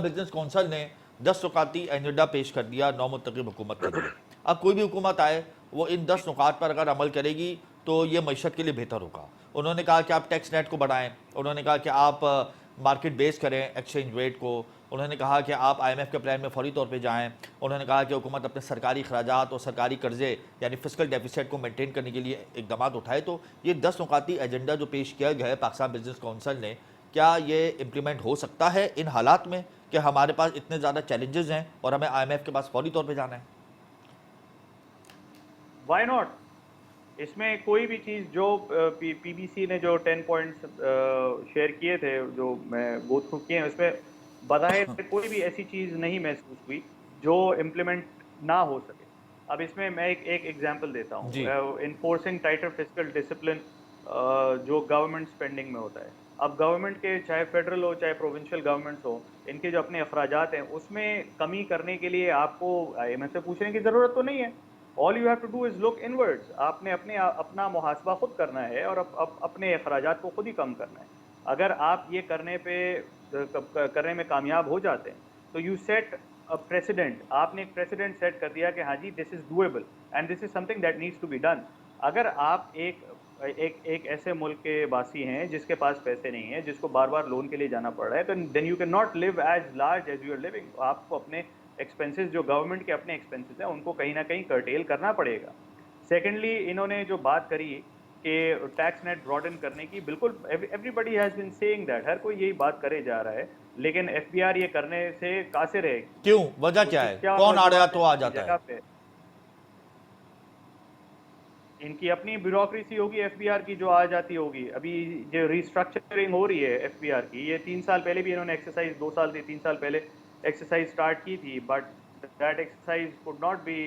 Business council ने 10 नुकाती agenda पेश कर दिया नौ मुत्तकिब हुकूमत के लिए। अब कोई भी हुकूमत आए वो इन 10 नुकात पर अगर अमल करेगी तो ये मईशत के लिए बेहतर होगा। उन्होंने कहा कि आप टैक्स नेट को बढ़ाएं, उन्होंने कहा कि आप मार्केट बेस करें एक्सचेंज रेट को, उन्होंने कहा कि आप IMF के प्लान में फौरी तौर पर जाएँ, उन्होंने कहा कि हुकूमत अपने सरकारी अखराजात और सरकारी कर्जे यानी फिस्कल डेफिसिट को मेनटेन करने के लिए इकदाम उठाए। तो ये 10 नुकाती एजेंडा जो पेश किया गया है पाकिस्तान बिजनेस कौंसिल ने, क्या ये इम्प्लीमेंट हो सकता है इन हालात में कि हमारे पास इतने ज़्यादा चैलेंजेस हैं और हमें IMF के पास फौरी तौर पे जाना है? Why not? इसमें कोई भी चीज़ जो PBC ने जो 10 पॉइंट्स शेयर किए थे, जो मैं गो थ्रू किए हैं, उसमें बज़ाहिर कोई भी ऐसी चीज़ नहीं महसूस हुई जो इम्प्लीमेंट ना हो सके। अब इसमें मैं एक एग्जांपल देता हूँ। इन्फोर्सिंग टाइटर फिस्कल डिसिप्लिन जो गवर्नमेंट स्पेंडिंग में होता है। अब गवर्नमेंट के चाहे फेडरल हो चाहे प्रोविंशियल गवर्नमेंट्स हो, इनके जो अपने अखराजात हैं उसमें कमी करने के लिए आपको IMF से पूछने की ज़रूरत तो नहीं है। All you have to do is look inwards. आपने अपना मुहासबा खुद करना है और अपने अखराजात को खुद ही कम करना है। अगर आप ये करने में कामयाब हो जाते हैं तो यू सेट अ प्रेसिडेंट। आपने एक प्रेसिडेंट सेट कर दिया कि हाँ जी, this is doable and this is something that needs to be done. अगर आप एक ऐसे मुल्क के वासी हैं जिसके पास पैसे नहीं है, जिसको बार बार लोन के लिए जाना पड़ रहा है, तो then you can not live as large as you are living. आपको अपने एक्सपेंसेस, जो गवर्नमेंट के अपने एक्सपेंसेस हैं, उनको कहीं ना कहीं कर्टेल करना पड़ेगा। सेकेंडली, इन्होंने जो बात करी कि टैक्स नेट ब्रॉडन करने की, बिल्कुल everybody has been saying that, हर कोई यही बात करे जा रहा है, लेकिन FBR ये करने से कासिर है। क्यों? वजह क्या है? कौन आ रहा तो आ जाता है? पे इनकी अपनी ब्यूरोक्रेसी होगी FBR की, जो आ जाती होगी। अभी जो रिस्ट्रक्चरिंग हो रही है FBR की, ये 3 साल पहले भी इन्होंने एक्सरसाइज, 2 साल से 3 साल पहले एक्सरसाइज स्टार्ट की थी, but that exercise could not be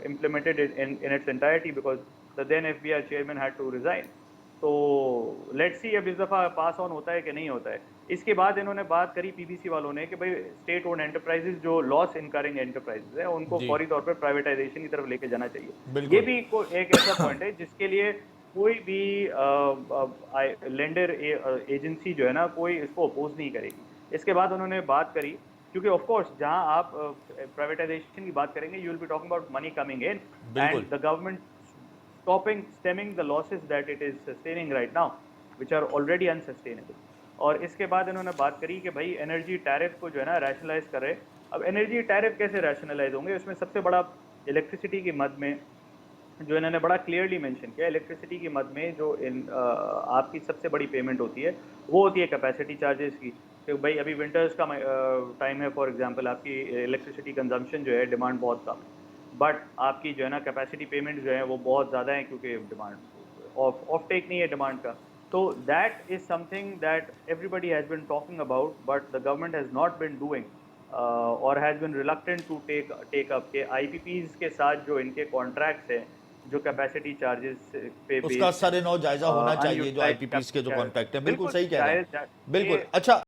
implemented in its entirety because the then FBR chairman had to resign. तो लेट्स सी अब इस दफ़ा पास ऑन होता है कि नहीं होता है। इसके बाद इन्होंने बात करी PBC वालों ने कि भाई स्टेट ओन्ड एंटरप्राइजेज जो लॉस इनकरिंग एंटरप्राइजेज है, उनको फौरी तौर पर प्राइवेटाइजेशन की तरफ लेके जाना चाहिए। ये भी एक ऐसा पॉइंट है जिसके लिए कोई भी लेंडर एजेंसी जो है ना, कोई इसको अपोज नहीं करेगी। इसके बाद उन्होंने बात करी, क्योंकि ऑफ कोर्स जहां आप प्राइवेटाइजेशन की बात करेंगे, you will be talking about money coming in and the government stemming the losses that it is sustaining right now, which are already unsustainable. और इसके बाद इन्होंने बात करी कि भाई एनर्जी टैरिफ को जो है ना रैशनलाइज करे। अब एनर्जी टैरिफ कैसे रैशनलाइज होंगे? उसमें सबसे बड़ा इलेक्ट्रिसिटी की मद में जो इन्होंने बड़ा क्लियरली मेंशन किया, इलेक्ट्रिसिटी की मद में जो आपकी सबसे बड़ी पेमेंट होती है वो होती है कैपेसिटी चार्जेस की। तो भाई अभी विंटर्स का टाइम है, फॉर एग्जांपल आपकी इलेक्ट्रिसिटी कंजम्पशन जो है, डिमांड बहुत कम है, बट आपकी जो है ना कैपेसिटी पेमेंट जो है वो बहुत ज़्यादा है, क्योंकि डिमांड ऑफ टेक नहीं है डिमांड का। तो that is something that everybody has been talking about, but the government has not been doing और has been reluctant to take up के IPPs के साथ जो इनके कॉन्ट्रैक्ट्स हैं, जो कैपेसिटी चार्जेस पे उसका सर नो जायजा होना चाहिए जो IPPs के जो कॉन्ट्रैक्ट है। बिल्कुल सही कह रहे हैं, बिल्कुल। अच्छा।